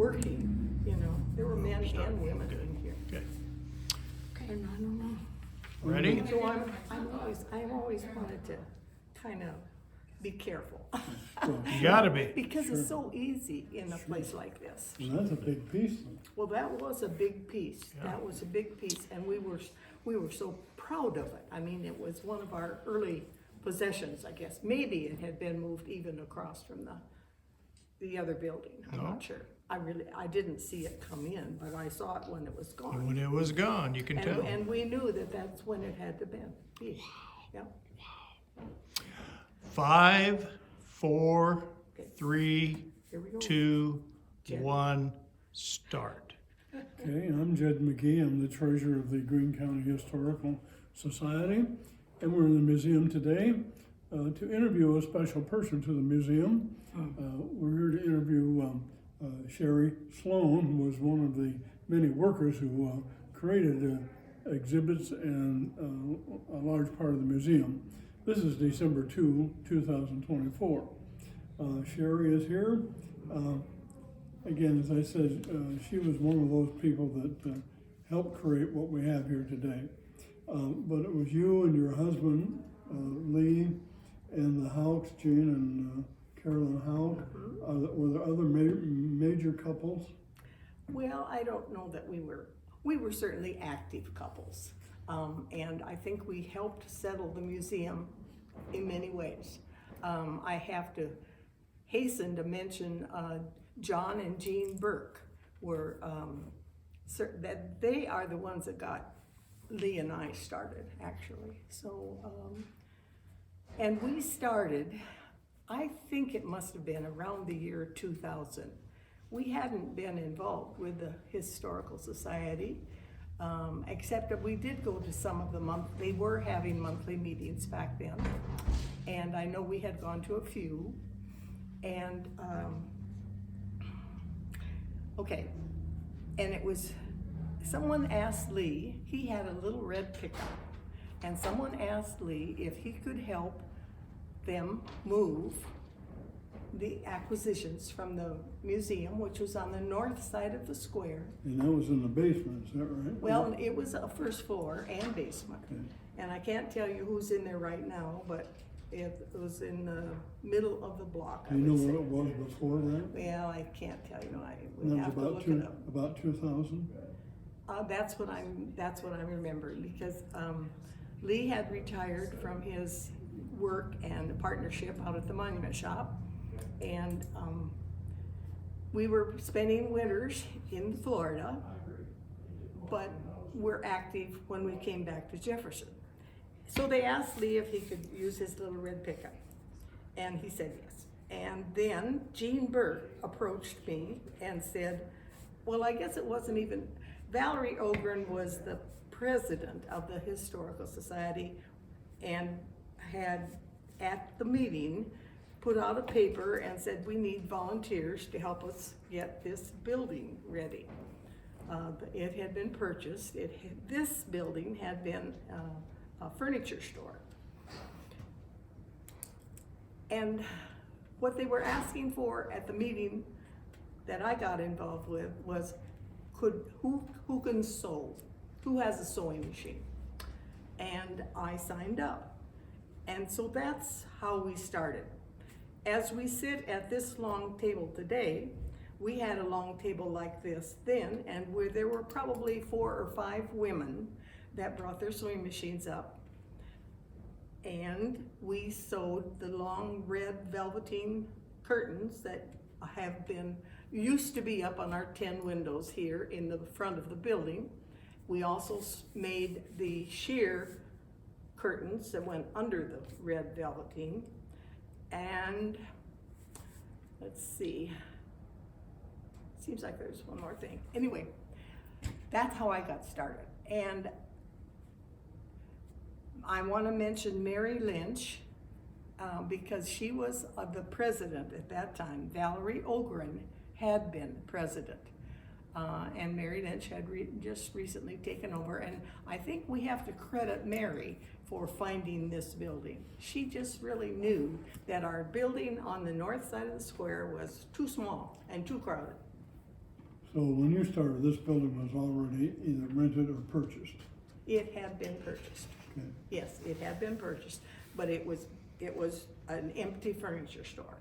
working, you know, there were men and women in here. Okay. And I don't know. Ready? So I've always wanted to kind of be careful. You gotta be. Because it's so easy in a place like this. Well, that's a big piece. Well, that was a big piece. Yeah. That was a big piece, and we were so proud of it. I mean, it was one of our early possessions, I guess. Maybe it had been moved even across from the other building. I'm No. not sure. I didn't see it come in, but I saw it when it was gone. When it was gone, you can tell. And we knew that that's when it had to be. Yeah. 5, 4, Okay. 3, Here we go. 2, Jed. 1, start. Okay, I'm Jed McGee. I'm the treasurer of the Greene County Historical Society, and we're in the museum today to interview a special person to the museum. We're here to interview Sherry Sloan, who was one of the many workers who created exhibits and a large part of the museum. This is December 2, 2024. Sherry is here. Again, as I said, she was one of those people that helped create what we have here today. But it was you and your husband, Lee, and the Houcks, Jean and Carolyn Houck. Were there other major couples? Well, I don't know that we were certainly active couples. And I think we helped settle the museum in many ways. I have to hasten to mention John and Jean Burke were, that they are the ones that got Lee and I started, actually. So, and we started, I think it must have been around the year 2000. We hadn't been involved with the Historical Society, except that we did go to some of the they were having monthly meetings back then. And I know we had gone to a few. And, okay, and it was, someone asked Lee, he had a little red pickup, and someone asked Lee if he could help them move the acquisitions from the museum, which was on the north side of the square. And that was in the basement, is that right? Well, it was a first floor and basement. Okay. And I can't tell you who's in there right now, but it was in the middle of the block, I Do you know would what say. it was before that? Well, I can't tell you, I And would that have to was look it up. about 2000? That's what I'm remembering, because Lee had retired from his work and partnership out at the monument shop, and we were spending winters in Florida, but we're active when we came back to Jefferson. So they asked Lee if he could use his little red pickup, and he said yes. And then Jean Burke approached me and said, well, I guess it wasn't even, Valerie Ogren was the president of the Historical Society and had, at the meeting, put out a paper and said, we need volunteers to help us get this building ready. It had been purchased. This building had been a furniture store. And what they were asking for at the meeting that I got involved with was, who can sew? Who has a sewing machine? And I signed up. And so that's how we started. As we sit at this long table today, we had a long table like this then, and where there were probably 4 or 5 women that brought their sewing machines up. And we sewed the long red velveteen curtains that used to be up on our 10 windows here in the front of the building. We also made the sheer curtains that went under the red velveteen. And let's see, seems like there's one more thing. Anyway, that's how I got started. And I want to mention Mary Lynch because she was the president at that time. Valerie Ogren had been president. And Mary Lynch had just recently taken over, and I think we have to credit Mary for finding this building. She just really knew that our building on the north side of the square was too small and too crowded. So when you started, this building was already either rented or purchased. It had been purchased. Okay. Yes, it had been purchased, but it was an empty furniture store.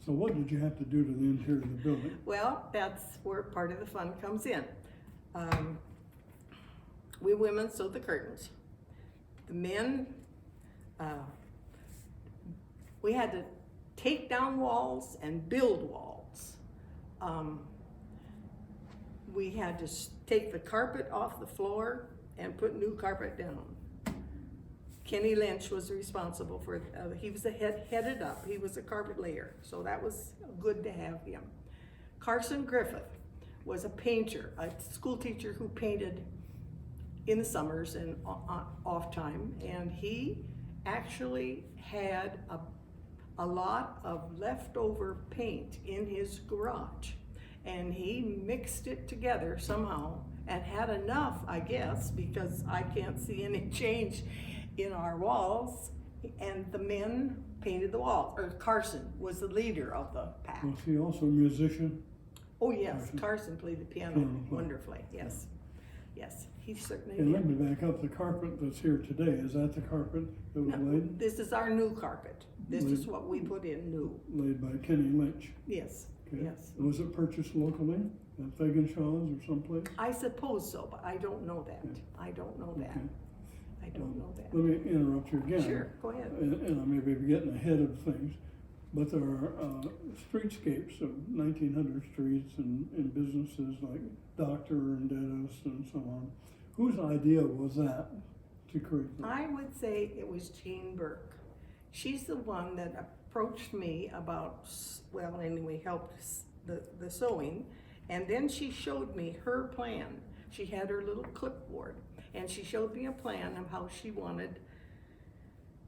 So what did you have to do to the interior of the building? Well, that's where part of the fun comes in. We women sewed the curtains. The men, we had to take down walls and build walls. We had to take the carpet off the floor and put new carpet down. Kenny Lynch was responsible for, he was headed up, he was a carpet layer, so that was good to have him. Carson Griffith was a painter, a school teacher who painted in the summers and off time, and he actually had a lot of leftover paint in his garage, and he mixed it together somehow and had enough, I guess, because I can't see any change in our walls, and the men painted the walls, or Carson was the leader of the pack. Was he also a musician? Oh yes, Carson played the piano wonderfully, yes. Yes, he certainly And let did. me back up, the carpet that's here today, is that the carpet that was No, laid? this is our new carpet. This is what we put in new. Laid by Kenny Lynch. Yes, Okay. yes. Was it purchased locally at Fagenshaw's or someplace? I suppose so, but I don't know that. I don't know that. Okay. I don't know that. Let me interrupt you again. Sure, go ahead. And I may be getting ahead of things, but there are streetscapes of 1900 streets and businesses like Doctor and Dentist and so on. Whose idea was that to create that? I would say it was Jean Burke. She's the one that approached me about, well, anyway, helped the sewing, and then she showed me her plan. She had her little clipboard, and she showed me a plan of how she wanted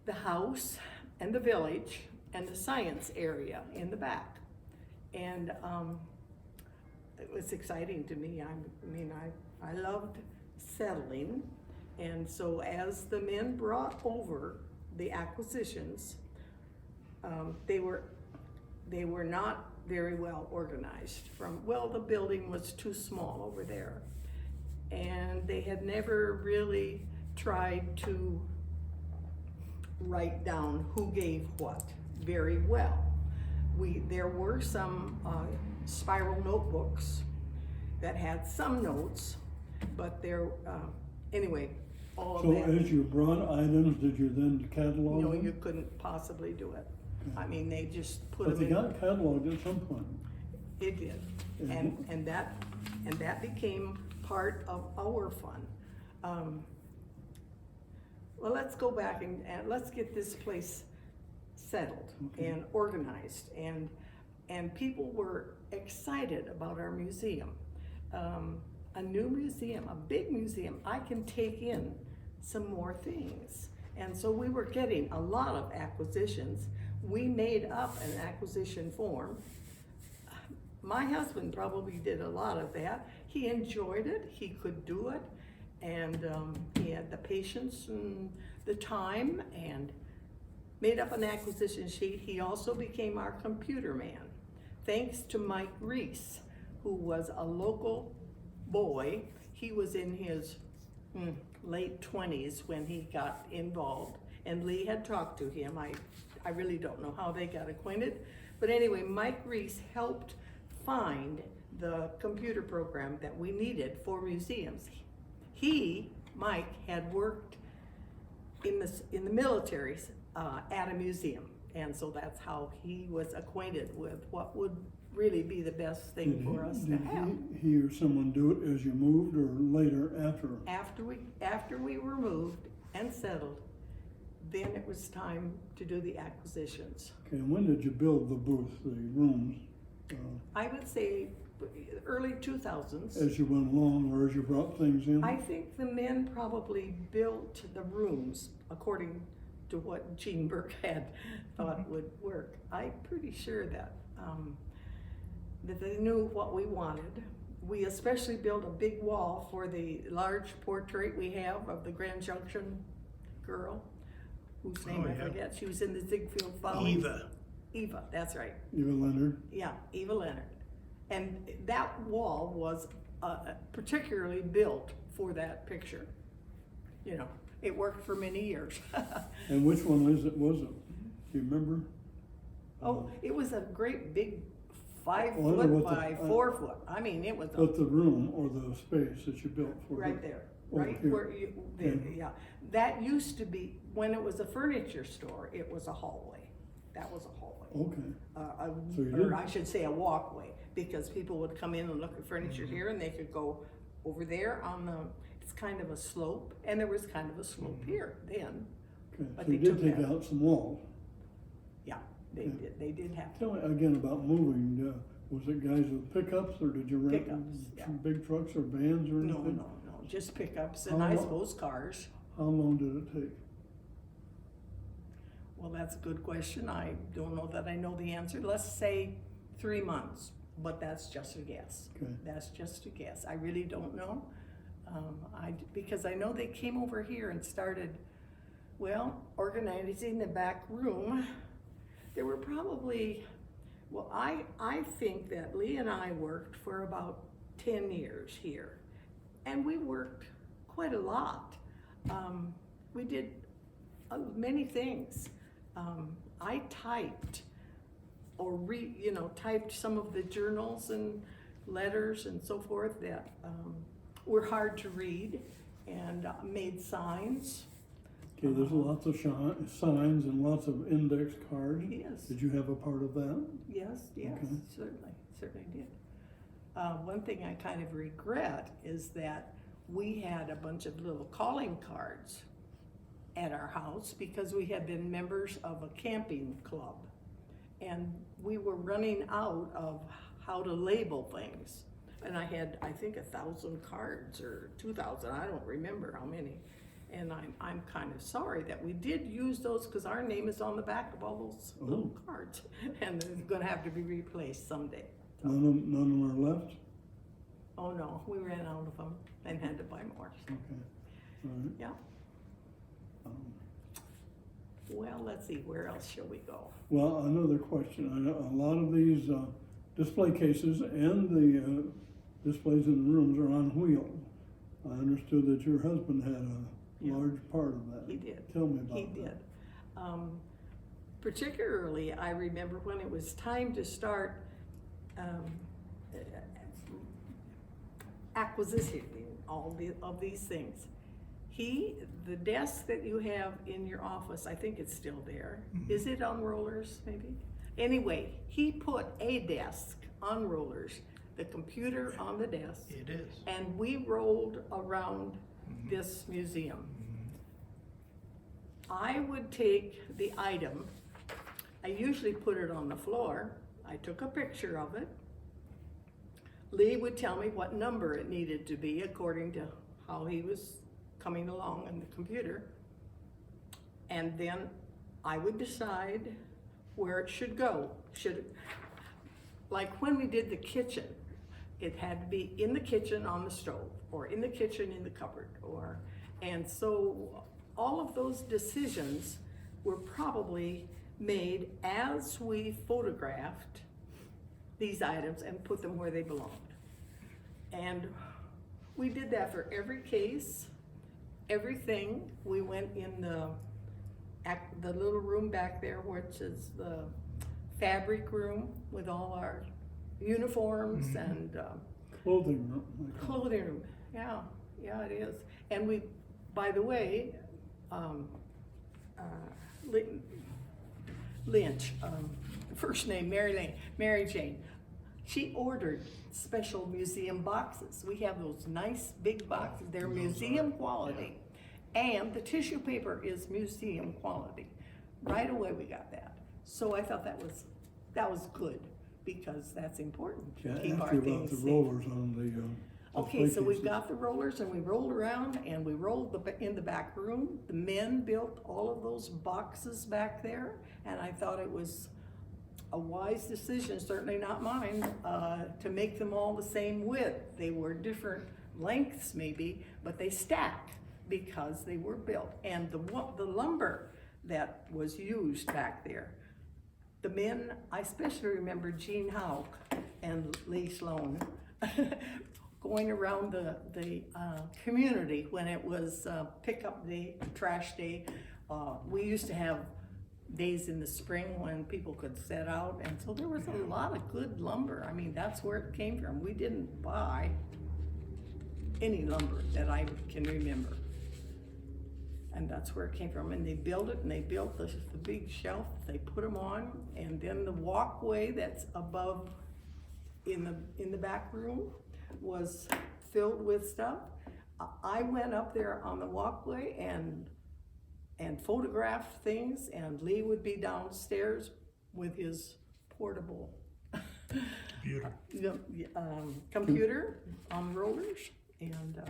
the house and the village and the science area in the back. And it was exciting to me. I loved settling, and so as the men brought over the acquisitions, they were not very well organized. The building was too small over there, and they had never really tried to write down who gave what very well. There were some spiral notebooks that had some notes, but anyway, all So of that. as you brought items, did you then catalog No, them? you couldn't possibly do it. I mean, they just put But them they in. got cataloged at some point. It did, and that became part of our fun. Well, let's go back and let's get this place settled and organized, and people were excited about our museum. A new museum, a big museum, I can take in some more things. And so we were getting a lot of acquisitions. We made up an acquisition form. My husband probably did a lot of that. He enjoyed it, he could do it, and he had the patience and the time, and made up an acquisition sheet. He also became our computer man. Thanks to Mike Reese, who was a local boy. He was in his late 20s when he got involved, and Lee had talked to him. I really don't know how they got acquainted, but anyway, Mike Reese helped find the computer program that we needed for museums. Mike, had worked in the military at a museum, and so that's how he was acquainted with what would really be the best thing for us to have. Did he or someone do it as you moved or later after? After we were moved and settled, then it was time to do the acquisitions. Okay, and when did you build the booth, the rooms? I would say early 2000s. As you went along or as you brought things in? I think the men probably built the rooms according to what Jean Burke had thought would work. I'm pretty sure that they knew what we wanted. We especially built a big wall for the large portrait we have of the Grand Junction girl, whose name I forget. She was in the Ziegfeld Follies. Eva. Eva, that's right. Eva Leonard? Yeah, Eva Leonard. And that wall was particularly built for that picture. You know, it worked for many years. And which one was it? Do you remember? Oh, it was a great big 5 I wonder foot what by the- 4 foot. I mean, it was But the room or the space that you built for right it? there, Over right here. where you, yeah. That used to be, when it was a furniture store, it was a hallway. That was a hallway. Okay, So you Or did- I should say a walkway, because people would come in and look at furniture here and they could go over there on the, it's kind of a slope, and there was kind of a slope here then. okay, But so you they did took take that. out some walls. Yeah, Okay. they did have to. Tell me again about moving, was it guys with pickups or did you rent Pickups, yeah. some big trucks or vans or No, anything? no, just pickups and How I lo- suppose cars. How long did it take? Well, that's a good question. I don't know that I know the answer. Let's say 3 months, but that's just a guess. Okay. That's just a guess. I really don't know. Because I know they came over here and started, well, organizing the back room. There were probably, well, I think that Lee and I worked for about 10 years here. And we worked quite a lot. We did many things. I typed or typed some of the journals and letters and so forth that were hard to read, and made signs. Okay, there's lots of signs and lots of index cards. Yes. Did you have a part of that? Yes, Okay. certainly did. One thing I kind of regret is that we had a bunch of little calling cards at our house because we had been members of a camping club. And we were running out of how to label things. And I had, I think, 1,000 cards or 2,000, I don't remember how many. And I'm kind of sorry that we did use those because our name is on the back of all those little cards. And they're gonna have to be replaced someday. None of them are left? Oh no, we ran out of them and had to buy more. Okay, all right. Yeah, Um, well, let's see, where else shall we go? Well, another question. I know a lot of these display cases and the displays in the rooms are on wheels. I understood that your husband had a Yeah. large part of that. He did. Tell me about He that. did. Particularly, I remember when it was time to start acquisitioning all of these things. The desk that you have in your office, I think it's still there. Is it on rollers, maybe? Anyway, he put a desk on rollers, the computer on the desk, It is. and we rolled around this museum. I would take the item, I usually put it on the floor, I took a picture of it. Lee would tell me what number it needed to be according to how he was coming along in the computer. And then I would decide where it should go. Like when we did the kitchen, it had to be in the kitchen on the stove, or in the kitchen in the cupboard, and so all of those decisions were probably made as we photographed these items and put them where they belonged. And we did that for every case, everything. We went in the little room back there, which is the fabric room with all our uniforms and Clothing room. clothing room. Yeah, it is. And we, by the way, Lynch, first name Mary Jane, she ordered special museum boxes. We have those nice big boxes. They're museum quality. And the tissue paper is museum quality. Right away we got that. So I thought that was good, because that's important to Yeah, keep ask our you about things the safe. rollers on the Okay, display so we've cases. got the rollers and we rolled around and we rolled in the back room. The men built all of those boxes back there, and I thought it was a wise decision, certainly not mine, to make them all the same width. They were different lengths maybe, but they stack because they were built. And the lumber that was used back there the men, I especially remember Gene Houck and Lee Sloan going around the community when it was pickup day, trash day. We used to have days in the spring when people could set out, and so there was a lot of good lumber. I mean, that's where it came from. We didn't buy any lumber that I can remember. And that's where it came from. And they built it, and they built the big shelf, they put them on, and then the walkway that's above in the back room was filled with stuff. I went up there on the walkway and photographed things, and Lee would be downstairs with his portable computer on rollers, and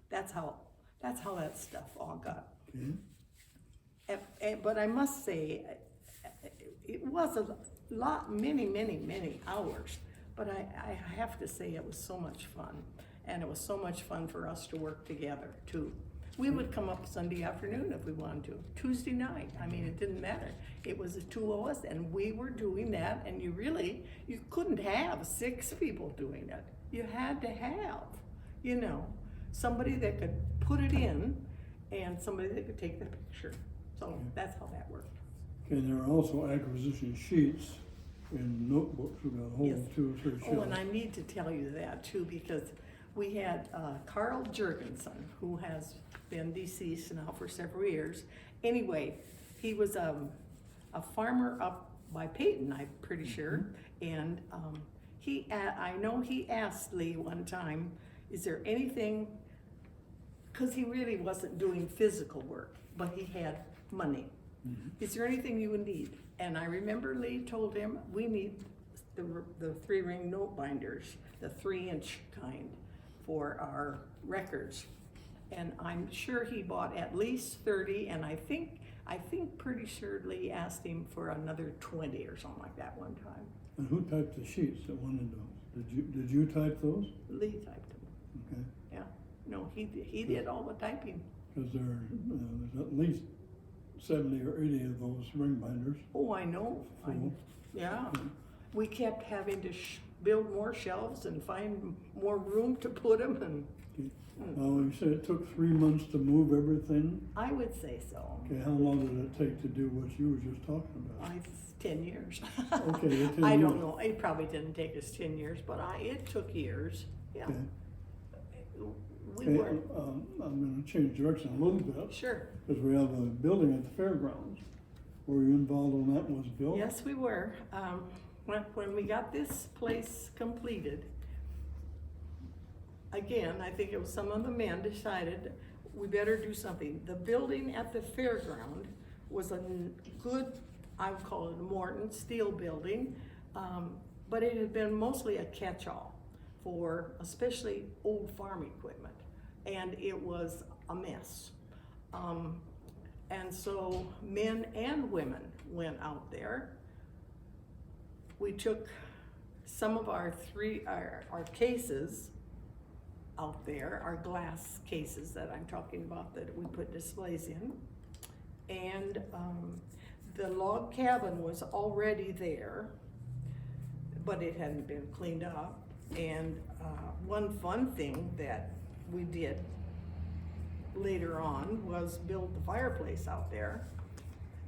that's how that stuff all got. But I must say, it was a lot, many hours, but I have to say it was so much fun, and it was so much fun for us to work together too. We would come up Sunday afternoon if we wanted to, Tuesday night, I mean, it didn't matter. It was the two of us, and we were doing that, and you couldn't have 6 people doing it. You had to have, somebody that could put it in, and somebody that could take the picture. So that's how that worked. And there are also acquisition sheets in notebooks. We've got a whole Yes. 2 or 3 shelves. Oh, and I need to tell you that too, because we had Carl Jurgensen, who has been deceased now for several years. Anyway, he was a farmer up by Peyton, I'm pretty sure, and I know he asked Lee one time, is there anything, because he really wasn't doing physical work, but he had money. Is there anything you would need? And I remember Lee told him, we need the 3-ring note binders, the 3-inch kind for our records. And I'm sure he bought at least 30, and I think pretty sure Lee asked him for another 20 or something like that one time. And who typed the sheets that went in those? Did you type those? Lee typed them. Okay. Yeah. No, he did all the typing. Because there's at least 70 or 80 of those ring binders. Oh, I know. Full. Yeah. We kept having to build more shelves and find more room to put them, and You said it took 3 months to move everything. I would say so. Okay, how long did it take to do what you were just talking about? 10 years. Okay, 10 I don't years. know. It probably didn't take us 10 years, but it took years. Yeah. Okay. We Okay, were. I'm gonna change direction a little bit, Sure. because we have a building at the fairgrounds. Were you involved when that was built? Yes, we were. When we got this place completed, again, I think it was some of the men decided we better do something. The building at the fairground was a good, I would call it a Morton steel building, but it had been mostly a catch-all for especially old farm equipment, and it was a mess. And so men and women went out there. We took some of our cases out there, our glass cases that I'm talking about that we put displays in. And the log cabin was already there, but it hadn't been cleaned up. And one fun thing that we did later on was build the fireplace out there.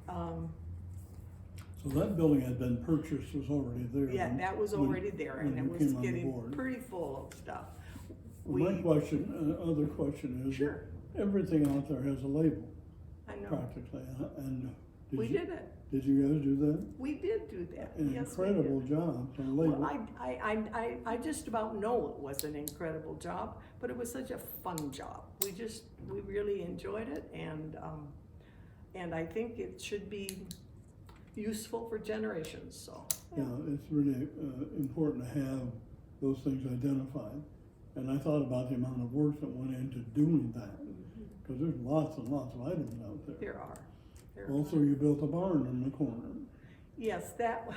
So that building had been purchased, was already there. Yeah, when- that was already there, and when it you was came on getting board. pretty full of stuff. Well, my question, other question is, Sure. everything out there has a label, I know, practically, and we did it. Did you guys do that? We did do that, An yes, we incredible did. job to label. Well, I just about know it was an incredible job, but it was such a fun job. We really enjoyed it, and I think it should be useful for generations, so. Yeah, it's really important to have those things identified. And I thought about the amount of work that went into doing that, because there's lots and lots of items out there. There are. Also, you built a barn in the corner. Yes, that,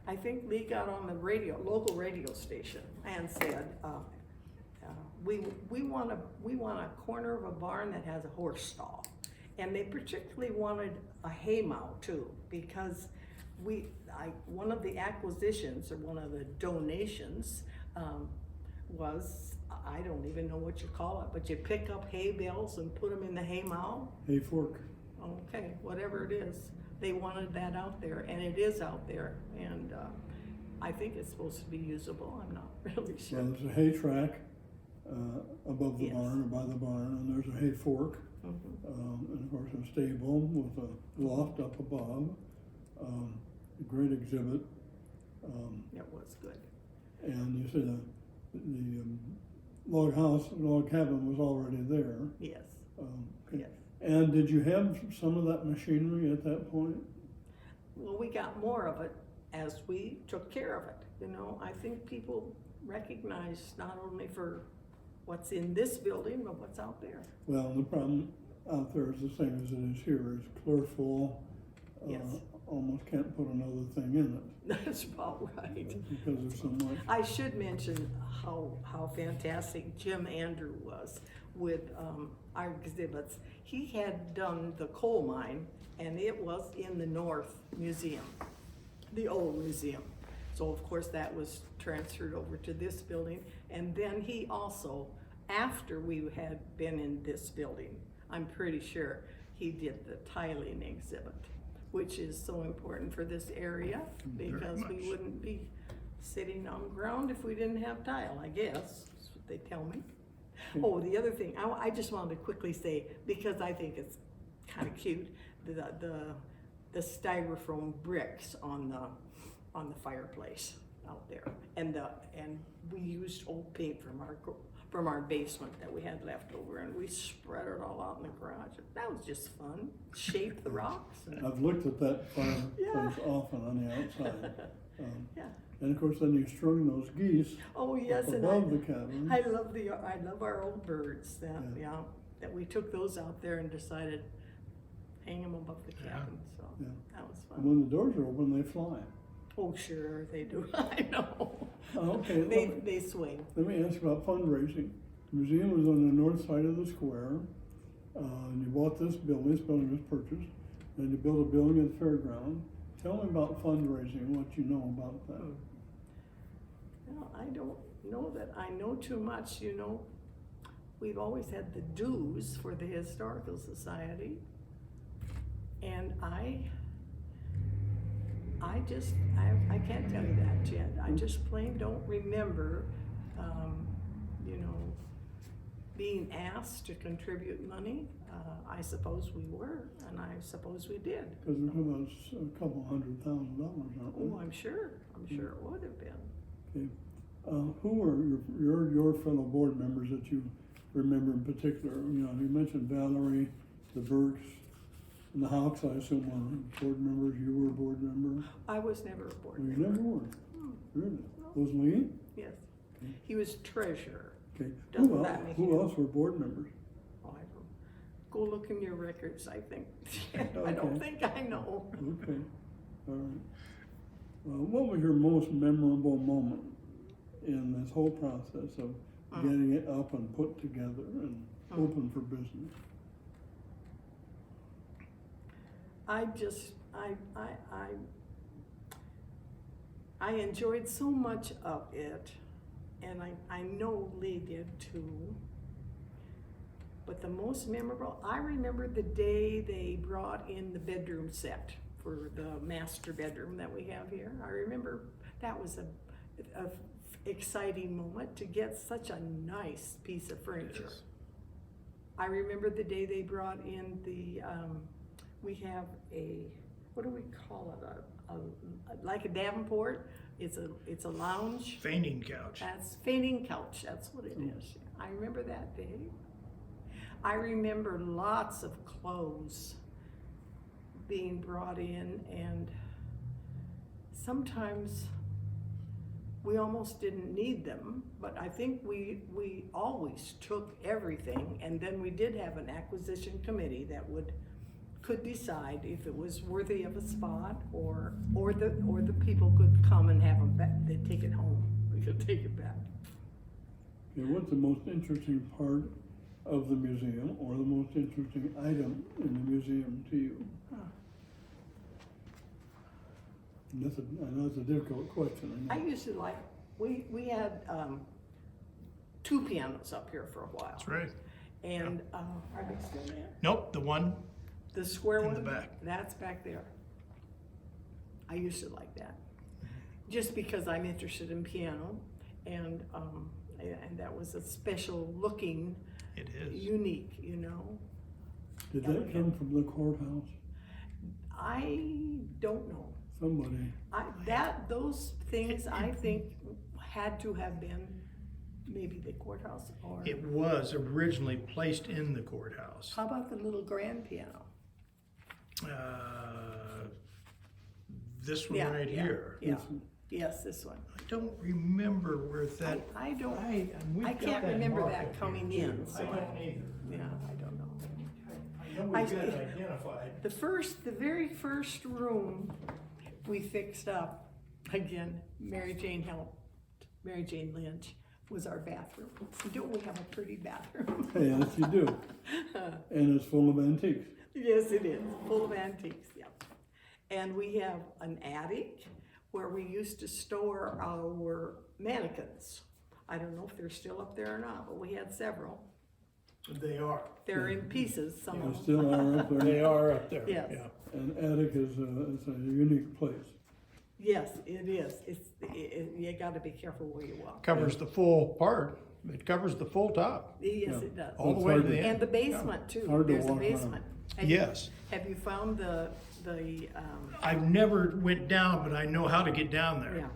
I think Lee got on the local radio station and said, we want a corner of a barn that has a horse stall. And they particularly wanted a hay mow too, because one of the acquisitions or one of the donations, was, I don't even know what you call it, but you pick up hay bales and put them in the hay mow. Hay fork. Okay, whatever it is, they wanted that out there, and it is out there, and, I think it's supposed to be usable, I'm not really sure. Well, there's a hay track, above the Yes. barn or by the barn, and there's a hay fork. Mhm. And of course a stable with a loft up above, a great exhibit. It was good. And you said the log house, log cabin was already there. Yes, Okay. yes. And did you have some of that machinery at that point? Well, we got more of it as we took care of it, you know. I think people recognize not only for what's in this building, but what's out there. Well, the problem out there is the same as it is here, is clear full. Yes. Almost can't put another thing in it That's about right. because there's so much. I should mention how fantastic Jim Andrew was with our exhibits. He had done the coal mine, and it was in the North Museum, the old museum. So of course that was transferred over to this building. And then he also, after we had been in this building, I'm pretty sure he did the tiling exhibit, which is so important for this area because Very we much. wouldn't be sitting on ground if we didn't have tile, I guess, that's what they tell me. Oh, the other thing, I just wanted to quickly say, because I think it's kind of cute, the styrofoam bricks on the fireplace out there. And we used old paint from our basement that we had left over, and we spread it all out in the garage. That was just fun. Shape the rocks. I've looked at that fireplace Yeah. often on the outside. Yeah. And of course, then you strung those geese Oh, yes, and above the cabin. I love our old birds Yeah. that we took those out there and decided hang them above the cabin, so Yeah. that was And fun. when the doors are open, they fly. Oh, sure, they do, I know. Okay, They swing. let me ask you about fundraising. The museum was on the north side of the square, and you bought this building was purchased, and you built a building at the fairground. Tell me about fundraising, what you know about that. Well, I don't know that I know too much, you know. We've always had the dues for the Historical Society. And I can't tell you that yet. I just plain don't remember, you know, being asked to contribute money. I suppose we were, and I suppose we did. Because we're talking about a couple $100,000, aren't we? Oh, I'm sure it would have been. Okay. Who are your fellow board members that you remember in particular? You know, you mentioned Valerie, the Burks, and the Hawks, I assume were board members. You were a board member? I was never a board Well, you member. never were? Hmm. Really? Was Lee? Yes. Okay. He was treasurer. Okay. Doesn't that make Who you- else were board members? Oh, I don't, go look in your records, I think. I Okay. don't think I know. Okay, all right. What was your most memorable moment in this whole process of getting it up and put together and open for business? I enjoyed so much of it, and I know Lee did too. But the most memorable, I remember the day they brought in the bedroom set for the master bedroom that we have here. I remember that was a exciting moment to get such a nice piece of furniture. Yes. I remember the day they brought in we have what do we call it? Like a Davenport. It's a lounge. Fainting couch. That's fainting couch. That's what it is. I remember that day. I remember lots of clothes being brought in, and sometimes we almost didn't need them, but I think we always took everything, and then we did have an acquisition committee that could decide if it was worthy of a spot, or the people could come and have them back. They'd take it home. We could take it back. Okay, what's the most interesting part of the museum, or the most interesting item in the museum to you? I know it's a difficult question. I used to like, we had, 2 pianos up here for a while. That's right. And, are they still there? Nope, the one, The square In one? the back. That's back there. I used to like that, just because I'm interested in piano, and that was a special looking, it is. unique, you know? Did that come from the courthouse? I don't know. Somebody, Those things, I think, had to have been maybe the courthouse, or, It was originally placed in the courthouse. how about the little grand piano? This one Yeah, right yeah, here. Yeah, yes, this one. I don't remember where that. I don't, we've I got can't that remember marked that up coming here, in, too. so I I- don't either. yeah, I don't know. I know we've got it identified. The very first room we fixed up, again, Mary Jane Lynch, was our bathroom. Don't we have a pretty bathroom? yes, you do. And it's full of antiques. Yes, it is, full of antiques, yeah. And we have an attic where we used to store our mannequins. I don't know if they're still up there or not, but we had several. They are. They're in pieces, some They of them. still are up there. They are up there. Yes. Yeah. And attic is it's a unique place. Yes, it is. You gotta be careful where you walk. Covers the full part. It covers the full top, Yes, Yeah. it does. all the It's way to hard the to- end. And the basement too. Hard to There's a walk around. basement. Yes. Have you found the, I've never went down, but I know how to get down there. yeah,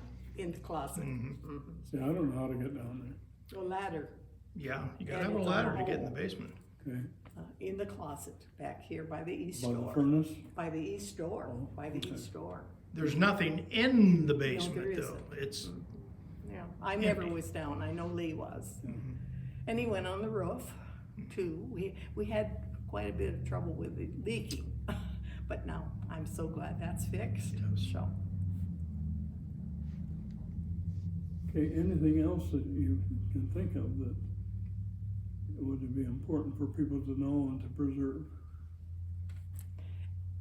in the closet? Mm-hmm. See, I don't know how to get down A ladder, Yeah, you gotta And have a it's on ladder a to get in the hole. basement. there. Okay. in the closet, back here by the east By the door. furnace? By the east door, Oh, by the okay. east door. There's nothing in the there basement though. isn't. It's, Yeah, I never Empty. was down, I know Lee was. Mm-hmm. And he went on the roof too. We had quite a bit of trouble with it leaking, but now I'm so glad that's fixed, so. Okay, anything else that you can think of that would be important for people to know and to preserve?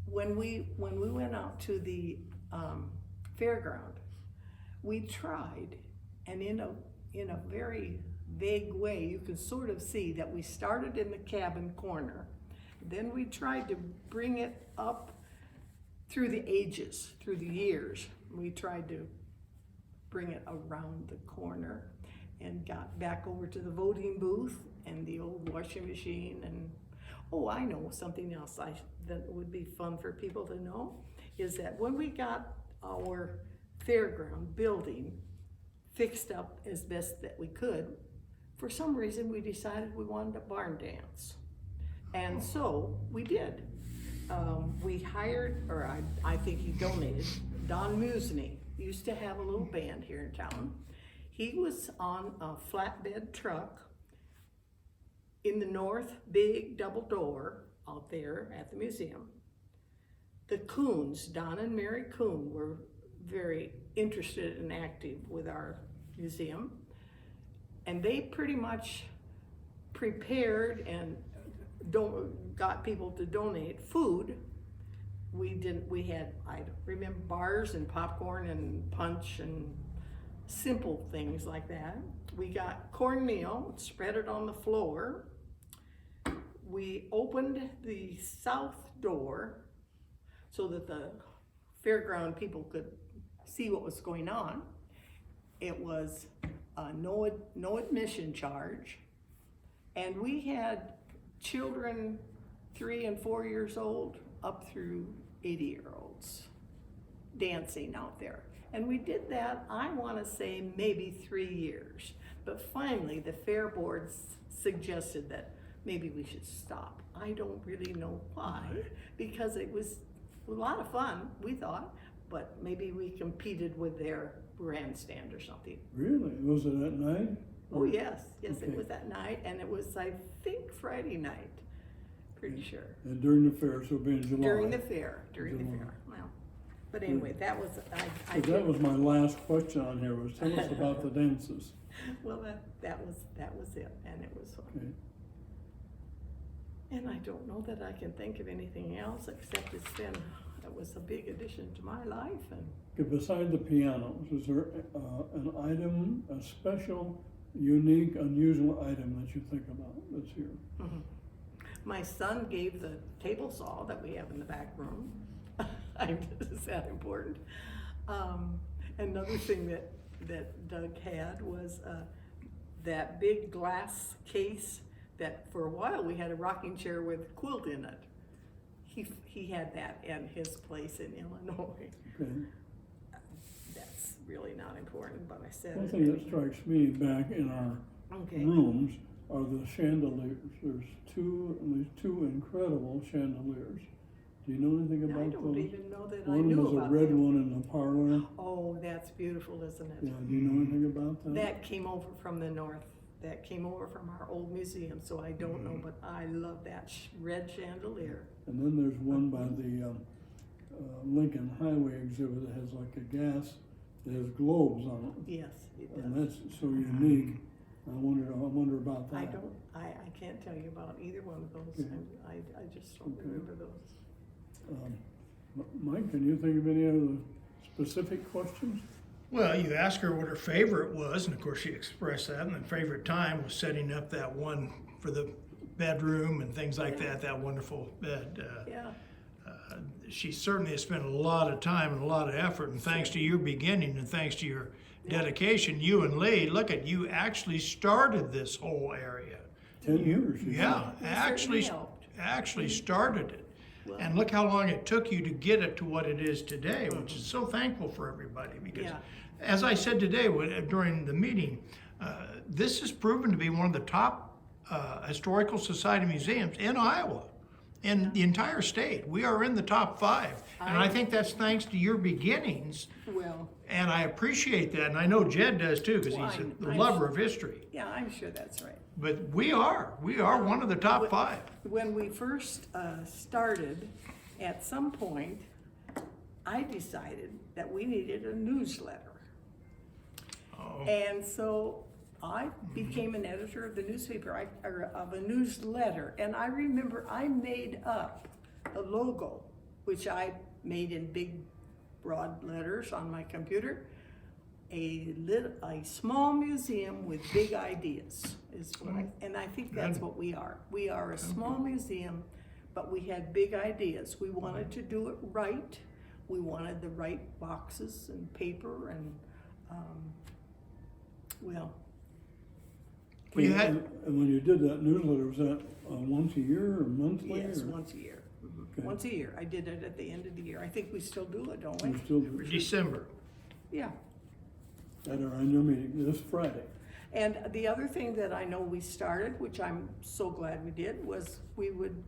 When we went out to the fairground, we tried, and in a very vague way, you can sort of see that we started in the cabin corner. Then we tried to bring it up through the ages, through the years. We tried to bring it around the corner and got back over to the voting booth and the old washing machine. And oh, I know something else that would be fun for people to know is that when we got our fairground building fixed up as best that we could, for some reason we decided we wanted a barn dance. And so we did. We hired, or I think he donated, Don Musney used to have a little band here in town. He was on a flatbed truck in the north, big double door out there at the museum. The Coons, Don and Mary Coon, were very interested and active with our museum. And they pretty much prepared and got people to donate food. We had, I remember, bars and popcorn and punch and simple things like that. We got cornmeal, spread it on the floor. We opened the south door so that the fairground people could see what was going on. It was no admission charge. And we had children 3 and 4 years old up through 80-year-olds dancing out there. And we did that, I want to say, maybe 3 years. But finally, the fair board suggested that maybe we should stop. I don't really know why, because it was a lot of fun, we thought, but maybe we competed with their grandstand or something. Really? Was it at night? Oh, yes, yes, it Okay. was that night, and it was, I think, Friday night, pretty sure. And during the fair, so it'll be in July. During the fair, July. well, but anyway, that was, I So that was my last question on here, was tell us about the dances. well, that was it, and it was fun. Okay. And I don't know that I can think of anything else, except it was a big addition to my life, and beside the pianos, is there an item, a special, unique, unusual item that you think about that's here? Mhm. My son gave the table saw that we have in the back room. Is that important? Another thing that Doug had was that big glass case that for a while we had a rocking chair with quilt in it. He had that at his place in Illinois. Okay. That's really not important, but I said One it. thing that strikes me back in our Okay. rooms are the chandeliers. There's these two incredible chandeliers. Do you know anything I about don't those? even know that I One knew was a about red them. one in the parlor. Oh, that's beautiful, isn't it? Yeah, do you know anything about that? That came over from the north. That came over from our old museum, so I don't know, but I love that red chandelier. And then there's one by the Lincoln Highway exhibit that has like a gas, that has globes on it. Yes, it And does. that's so unique. I wonder about that. I can't tell you about either one of those. Okay. I just don't Okay. remember those. Mike, can you think of any other specific questions? Well, you asked her what her favorite was, and of course she expressed that, and the favorite time was setting up that one for the bedroom and things like Yeah. that wonderful bed. Yeah, She certainly has spent a lot of time and a lot of effort, and thanks to your beginning and thanks to your dedication, you and Lee, look at, you actually started this whole area. 10 years. you Yeah, We actually, certainly helped. actually started it. Well- And look how long it took you to get it to what it is today, which is so thankful for everybody, because Yeah. as I said today during the meeting, this has proven to be one of the top historical society museums in Iowa, in the entire state. We are in the top 5, and I think that's thanks to your beginnings, well, and I appreciate that, and I know Jed does too, because Well, he's I'm- a I'm lover of history. yeah, I'm sure that's right. But we are one of the top 5. When we first started, at some point, I decided that we needed a newsletter. Oh. And so I became an editor of the newspaper, or of a newsletter. And I remember I made up a logo, which I made in big, broad letters on my computer. A small museum with big ideas is what and I think that's what we are. We are a small museum, but we had big ideas. We wanted to do it right. We wanted the right boxes and paper and, well, Well, you had- And when you did that newsletter, was that once a year or monthly? yes, or? once a year. Okay. Once a year. I did it at the end of the year. I think we still do it, don't We we? still For do December. Yeah. at our annual meeting this Friday. And the other thing that I know we started, which I'm so glad we did, was we would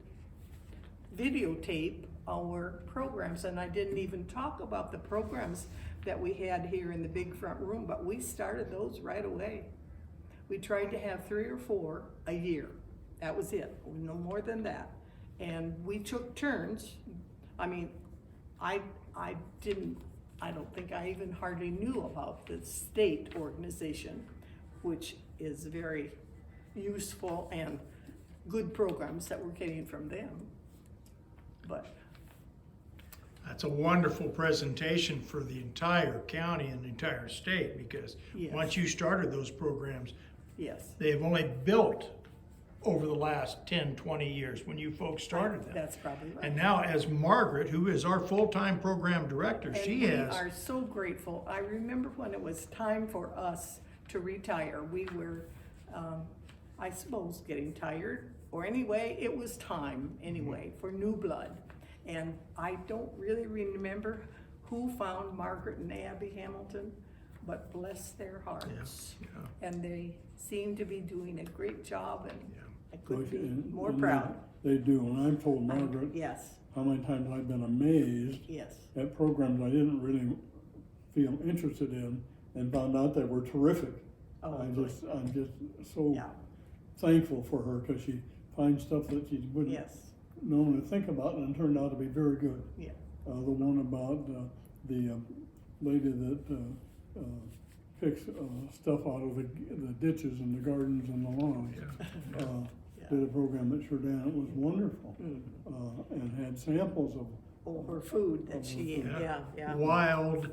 videotape our programs. And I didn't even talk about the programs that we had here in the big front room, but we started those right away. We tried to have 3 or 4 a year. That was it, no more than that. And we took turns. I mean, I don't think I even hardly knew about the state organization, which is very useful and good programs that we're getting from them. But That's a wonderful presentation for the entire county and the entire state, because Yes. once you started those programs, yes, they have only built over the last 10, 20 years when you folks started them. that's probably right. And now as Margaret, who is our full-time program director, she And we has, are so grateful. I remember when it was time for us to retire, we were, I suppose, getting tired, or anyway, it was time anyway for new blood. And I don't really remember who found Margaret and Abby Hamilton, but bless their hearts. yeah. And they seem to be doing a great job, and Yeah. I couldn't be And- more and proud. They do, and I've told Margaret Yes, how many times I've been amazed yes, at programs I didn't really feel interested in and found out they were terrific. Oh, I'm good. just so yeah, thankful for her because she finds stuff that she wouldn't yes, normally think about and it turned out to be very good. yeah. The one about the lady that picks stuff out of the ditches and the gardens and the lawns. Yeah. Did a program at Jordan. It was wonderful and had samples of Oh, her food that she ate, Yeah. yeah, yeah. Wild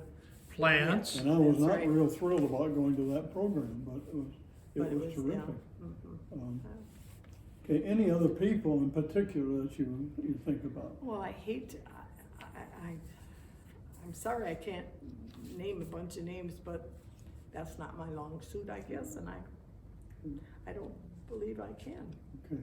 plants. And I was That's not right. real thrilled about going to that program, but But it was yeah. terrific. Mhm. Okay, any other people in particular that you think about? Well, I hate, I'm sorry I can't name a bunch of names, but that's not my long suit, I guess, and I don't believe I can. Okay.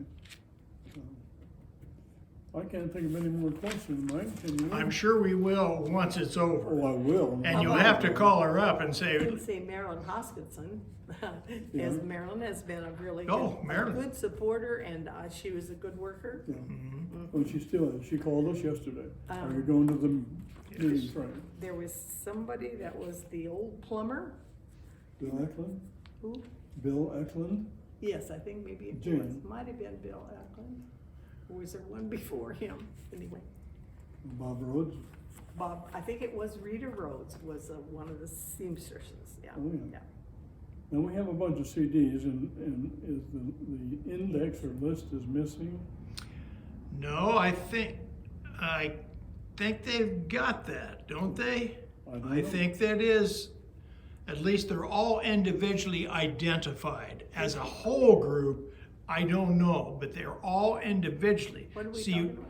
I can't think of any more questions, Mike, can you? I'm sure we will once it's over. Oh, I will. And you'll have to call her up and I say, can say Marilyn Hoskinson, Yeah. as Marilyn has been a really Oh, good, Marilyn. good supporter, and she was a good worker. Yeah. Mm-hmm. Well, she still is. She called us yesterday. Are you Um, going to the meeting Friday? There was somebody that was the old plumber, Bill Eklund? who, Bill Eklund? yes, I think maybe it was, Jim. might have been Bill Eklund, or was there one before him, anyway. Bob Rhodes? Bob, I think it was Rita Rhodes was one of the seamstresses, yeah, Oh, yeah. yeah. Now, we have a bunch of CDs and is the index or list is missing? no, I think they've got that, don't they? I don't I know. think that is, at least they're all individually identified. As a whole group, I don't know, but they're all individually. What are we See, talking about,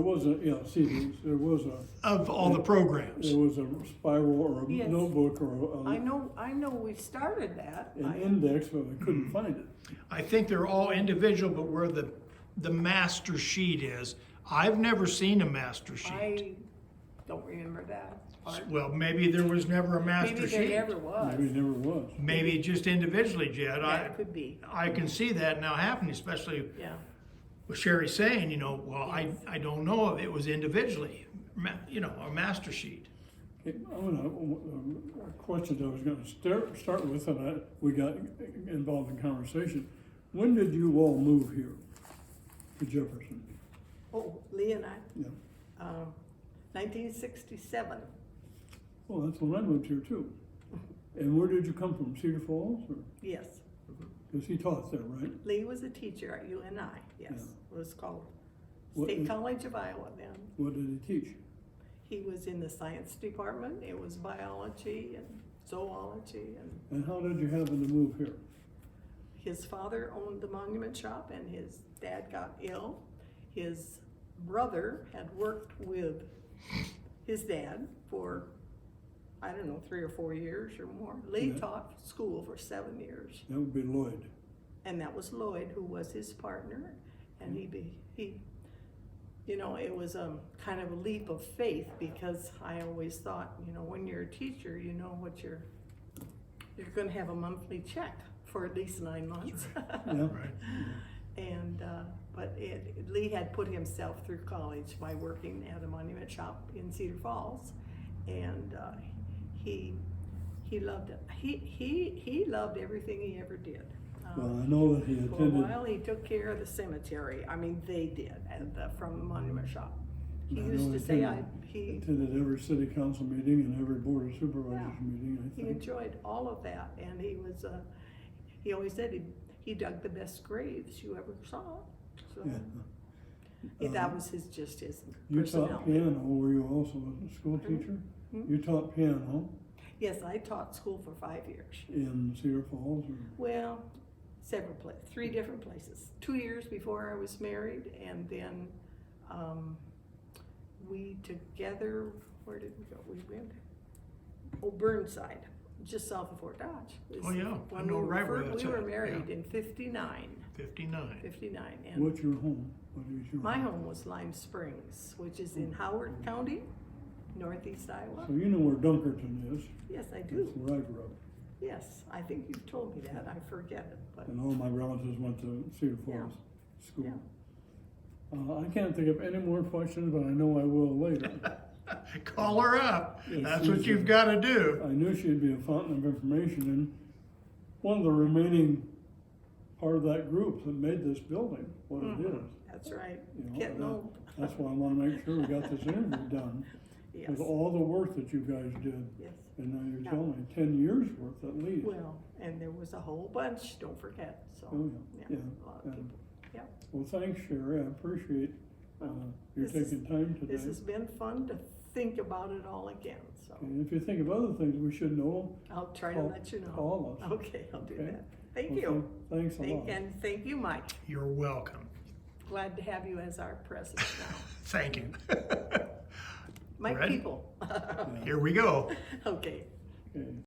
Well, there CDs? was CDs, there of all the programs. a spiral or a Yes. notebook or I know we started that. an index, but I couldn't find it. I think they're all individual, but where the master sheet is, I've never seen a master sheet. I don't remember that part. Well, maybe there was never a master Maybe sheet. there never was. Maybe it never was. Maybe just individually, Jed. That could be, I can see that now happening, especially yeah. with Sherry saying, well, I don't know if it was individually, a master sheet. Okay, I'm gonna, questions I was gonna start with, and we got involved in conversation. When did you all move here to Jefferson? Oh, Lee and I, Yeah. 1967. Well, that's when I moved here too. And where did you come from, Cedar Falls, or, Yes. because he taught there, right? Lee was a teacher at UNI, yes. Yeah. It was called What State is- College of Iowa then. What did he teach? He was in the science department. It was biology and zoology, and And how did you happen to move here? his father owned the monument shop and his dad got ill. His brother had worked with his dad for, I don't know, 3 or 4 years or more. Lee Yeah. taught school for 7 years. That would be Lloyd. And that was Lloyd, who was his partner, and it was kind of a leap of faith, because I always thought, when you're a teacher, you know what you're gonna have a monthly check for at least 9 months. Yeah. Right. And, but Lee had put himself through college by working at a monument shop in Cedar Falls, and he loved it. He loved everything he ever did. Well, I know that he For a attended, while, he took care of the cemetery. I mean, they did, from the monument shop. He I used know to he say, attended- attended every city council meeting and every board of supervisors Yeah. meeting, I he think. enjoyed all of that, and he always said he dug the best graves you ever saw. So Yeah. that was his You taught personality. piano, were you also a school teacher? Hmm? You taught piano Yes, I taught school for 5 years. in Cedar Falls, or? Well, several places, 3 different places. 2 years before I was married, and then we together, where did we go? We went, Burnside, just south of Fort Dodge. Oh, yeah. I When know we were right where that's We were at, married yeah. in 59, 59. and What's your home? What is your my home was Lime Springs, which is in Howard County, northeast Iowa. So you know where Dunkerton is? Yes, I That's do. where I grew up. Yes, I think you've told me that. I forget it, but And all my relatives went to Cedar Yeah. Falls School. Yeah. I can't think of any more questions, but I know I will later. Call her up. Yes, That's what she's you've got to do. I knew she'd be a fountain of information, and one of the remaining part of that group that made this building what it is. that's right. You know, Getting that- old. That's why I wanna make sure we got this interview done, Yes, with all the work that you guys did. yes. And now you're Yeah. telling me 10 years worth at least. Well, and there was a whole bunch, don't forget, so, Oh, yeah, a lot of yeah. people. Yeah. Well, thanks, Sherry, I appreciate, you This is- taking time today. This has been fun to think about it all again, so And if you think of other things we should know, I'll try to let you know. call us. Okay, I'll do Okay. that. Thank Okay, you. thanks a lot. And thank you, Mike. You're welcome. Glad to have you as our president now. Thank you. My Ready? people. Here we go. Okay. Okay.